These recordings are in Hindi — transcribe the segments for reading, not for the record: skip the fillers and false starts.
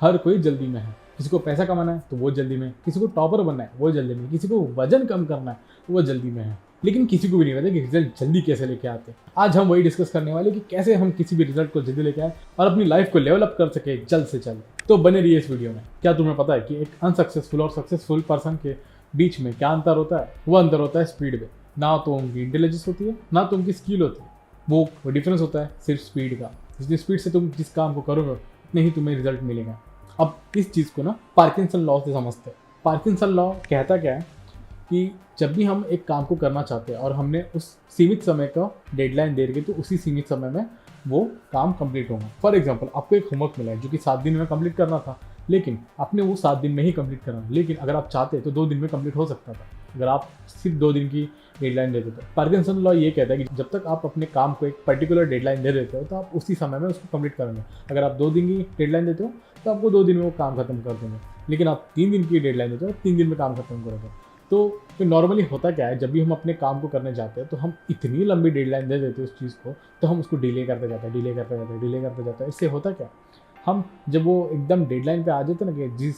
हर कोई जल्दी में है। किसी को पैसा कमाना है तो वो जल्दी में है, किसी को टॉपर बनना है वो जल्दी में है, किसी को वजन कम करना है वो जल्दी में है, लेकिन किसी को भी नहीं पता कि रिजल्ट जल्दी कैसे लेके आते हैं। आज हम वही डिस्कस करने वाले कि कैसे हम किसी भी रिजल्ट को जल्दी लेके आए और अपनी लाइफ को लेवल अप कर सके जल्द से जल्द। तो बने रहिए इस वीडियो में। क्या तुम्हें पता है कि एक अनसक्सेसफुल और सक्सेसफुल पर्सन के बीच में क्या अंतर होता है? वो अंतर होता है स्पीड में। ना तो उनकी इंटेलिजेंस होती है, ना तो उनकी स्किल होती है, वो डिफरेंस होता है सिर्फ स्पीड का। जितनी स्पीड से तुम जिस काम को करोगे उतने ही तुम्हें रिजल्ट मिलेगा। अब इस चीज़ को ना पार्किंसन लॉ से समझते हैं। पार्किंसन लॉ कहता क्या है कि जब भी हम एक काम को करना चाहते हैं और हमने उस सीमित समय का डेडलाइन दे रखी, तो उसी सीमित समय में वो काम कंप्लीट होगा। फॉर एग्जांपल, आपको एक होमवर्क मिला है जो कि 7 दिन में कंप्लीट करना था, लेकिन आपने वो 7 दिन में ही कंप्लीट करना, लेकिन अगर आप चाहते तो 2 दिन में कंप्लीट हो सकता था अगर आप सिर्फ 2 दिन की डेडलाइन दे देते हो। पार्किंसन लॉ ये कहता है कि जब तक आप अपने काम को एक पर्टिकुलर डेडलाइन दे देते हो तो आप उसी समय में उसको कंप्लीट करेंगे। अगर आप 2 दिन की डेडलाइन देते हो तो आपको 2 दिन में वो काम खत्म कर देंगे, लेकिन आप 3 दिन की डेडलाइन देते हो 3 दिन में काम खत्म करोगे। तो नॉर्मली होता क्या है, जब भी हम अपने काम को करने जाते हैं तो हम इतनी लंबी डेडलाइन दे देते हैं उस चीज़ को, तो हम उसको डिले करते जाते हैं, डिले करते जाते हैं, डिले करते जाते हैं। इससे होता क्या, हम जब वो एकदम डेडलाइन पे आ जाते हैं ना कि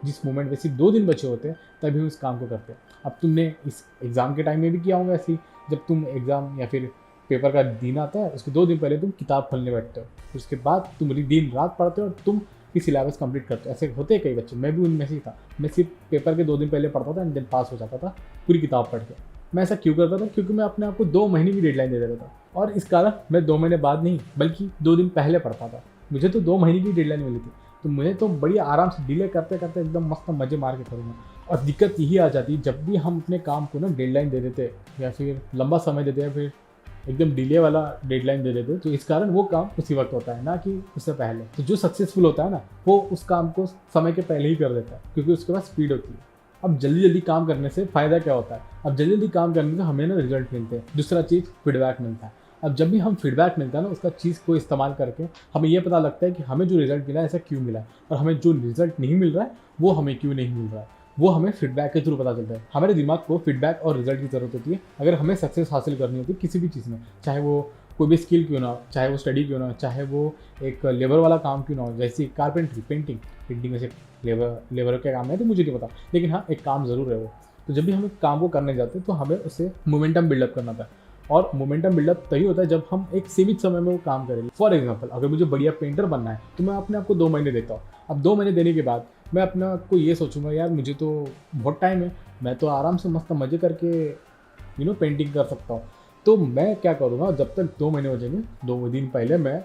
जिस मोमेंट में सिर्फ 2 दिन बचे होते हैं, तभी उस काम को करते हैं। अब तुमने इस एग्ज़ाम के टाइम में भी किया होगा ऐसे ही। जब तुम एग्ज़ाम या फिर पेपर का दिन आता है, उसके 2 दिन पहले तुम किताब खोलने बैठते हो, उसके बाद तुम दिन रात पढ़ते हो और तुम कि सिलेबस कंप्लीट करते हो। ऐसे होते हैं कई बच्चे, मैं भी उनमें से ही था। मैं सिर्फ पेपर के 2 दिन पहले पढ़ता था एंड देन पास हो जाता था पूरी किताब पढ़ के। मैं ऐसा क्यों करता था? क्योंकि मैं अपने आप को 2 महीने की डेडलाइन दे देता था, और इस कारण मैं 2 महीने बाद नहीं बल्कि 2 दिन पहले पढ़ता था। मुझे तो 2 महीने की डेडलाइन मिली थी, तो मुझे तो बड़ी आराम से डिले करते करते एकदम मस्त मज़े मार के करूँगा। और दिक्कत यही आ जाती है जब भी हम अपने काम को ना डेडलाइन दे देते या फिर लंबा समय देते या फिर एकदम डिले वाला डेडलाइन दे देते, तो इस कारण वो काम उसी वक्त होता है, ना कि उससे पहले। तो जो सक्सेसफुल होता है ना, वो उस काम को समय के पहले ही कर देता है, क्योंकि उसके पास स्पीड होती है। अब जल्दी जल्दी काम करने से फ़ायदा क्या होता है? अब जल्दी जल्दी काम करने से हमें ना रिजल्ट मिलते हैं। दूसरा चीज़ फीडबैक मिलता है। अब जब भी हम फीडबैक मिलता है ना, उसका चीज़ को इस्तेमाल करके हमें ये पता लगता है कि हमें जो रिजल्ट मिला है ऐसा क्यों मिला है, और हमें जो रिजल्ट नहीं मिल रहा है वो हमें क्यों नहीं मिल रहा है, वो हमें फीडबैक के थ्रू पता चलता है। हमारे दिमाग को फीडबैक और रिजल्ट की ज़रूरत होती है अगर हमें सक्सेस हासिल करनी होती है किसी भी चीज़ में, चाहे वो कोई भी स्किल क्यों ना हो, चाहे वो स्टडी क्यों ना हो, चाहे वो एक लेबर वाला काम क्यों ना हो, जैसे कारपेंट्री, पेंटिंग में से लेबर का काम है तो मुझे नहीं पता, लेकिन हाँ एक काम ज़रूर है वो। तो जब भी हम एक काम को करने जाते हैं तो हमें उससे मोमेंटम बिल्डअप करना था, और मोमेंटम बिल्डअप तभी होता है जब हम एक सीमित समय में वो काम करेंगे। फॉर एग्जाम्पल, अगर मुझे बढ़िया पेंटर बनना है तो मैं अपने आप को 2 महीने देता हूँ। अब 2 महीने देने के बाद मैं अपने आप को ये सोचूंगा, यार मुझे तो बहुत टाइम है, मैं तो आराम से मस्त मज़े करके पेंटिंग कर सकता हूँ। तो मैं क्या करूँगा, जब तक 2 महीने हो जाएंगे 2 दिन पहले मैं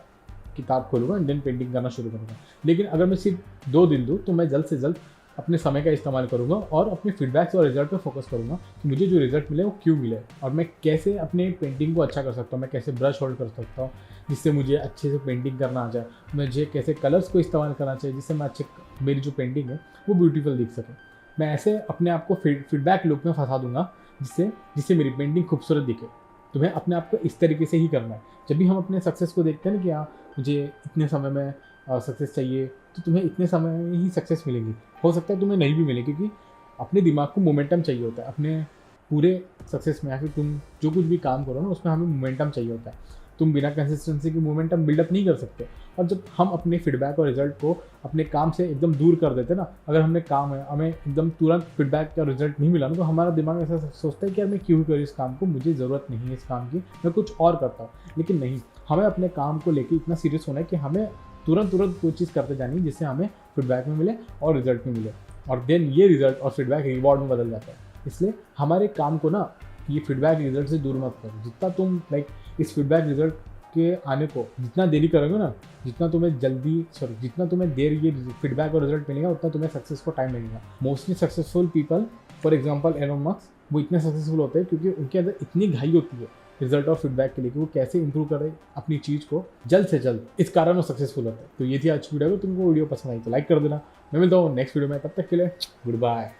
किताब खोलूँगा एंड देन पेंटिंग करना शुरू करूँगा। लेकिन अगर मैं सिर्फ 2 दिन दूँ तो मैं जल्द से जल्द अपने समय का इस्तेमाल करूँगा और अपने फीडबैक्स और रिजल्ट पे फोकस करूँगा कि मुझे जो रिजल्ट मिले वो क्यों मिले, और मैं कैसे अपने पेंटिंग को अच्छा कर सकता हूँ, मैं कैसे ब्रश होल्ड कर सकता हूँ जिससे मुझे अच्छे से पेंटिंग करना आ जाए, मुझे कैसे कलर्स को इस्तेमाल करना चाहिए जिससे मैं मेरी जो पेंटिंग है वो ब्यूटीफुल दिख सके। मैं ऐसे अपने आप को फीडबैक लूप में फंसा दूंगा जिससे जिससे मेरी पेंटिंग खूबसूरत दिखे। तुम्हें अपने आप को इस तरीके से ही करना है। जब भी हम अपने सक्सेस को देखते हैं ना कि हाँ मुझे इतने समय में सक्सेस चाहिए, तो तुम्हें इतने समय में ही सक्सेस मिलेगी। हो सकता है तुम्हें नहीं भी मिले, क्योंकि अपने दिमाग को मोमेंटम चाहिए होता है अपने पूरे सक्सेस में, या फिर तुम जो कुछ भी काम करो ना उसमें हमें मोमेंटम चाहिए होता है। तुम बिना कंसिस्टेंसी के मोमेंटम बिल्डअप नहीं कर सकते। और जब हम अपने फीडबैक और रिजल्ट को अपने काम से एकदम दूर कर देते ना, अगर हमने काम है हमें एकदम तुरंत फीडबैक या रिजल्ट नहीं मिला ना, तो हमारा दिमाग ऐसा सोचता है कि यार मैं क्यों करूँ इस काम को, मुझे ज़रूरत नहीं है इस काम की, मैं कुछ और करता हूँ। लेकिन नहीं, हमें अपने काम को लेकर इतना सीरियस होना है कि हमें तुरंत कोई चीज़ करते जानी है जिससे हमें फीडबैक में मिले और रिजल्ट में मिले, और देन ये रिजल्ट और फीडबैक रिवॉर्ड में बदल जाता है। इसलिए हमारे काम को ना ये फीडबैक रिजल्ट से दूर मत करो। जितना तुम इस फीडबैक रिजल्ट के आने को जितना देरी करोगे ना, जितना तुम्हें देर ये फीडबैक और रिजल्ट मिलेगा, उतना तुम्हें सक्सेस को टाइम मिलेगा। Mostly successful people, for example Elon Musk, वो इतने सक्सेसफुल होते हैं क्योंकि उनके अंदर इतनी घाई होती है रिजल्ट और फीडबैक के लिए कि वो कैसे इंप्रूव करें अपनी चीज़ को जल्द से जल्द, इस कारण वो सक्सेसफुल होते हैं। तो ये थी आज की वीडियो। तुमको वीडियो पसंद आई तो लाइक कर देना। मैं मिलता हूँ नेक्स्ट वीडियो में, तब तक के लिए गुड बाय।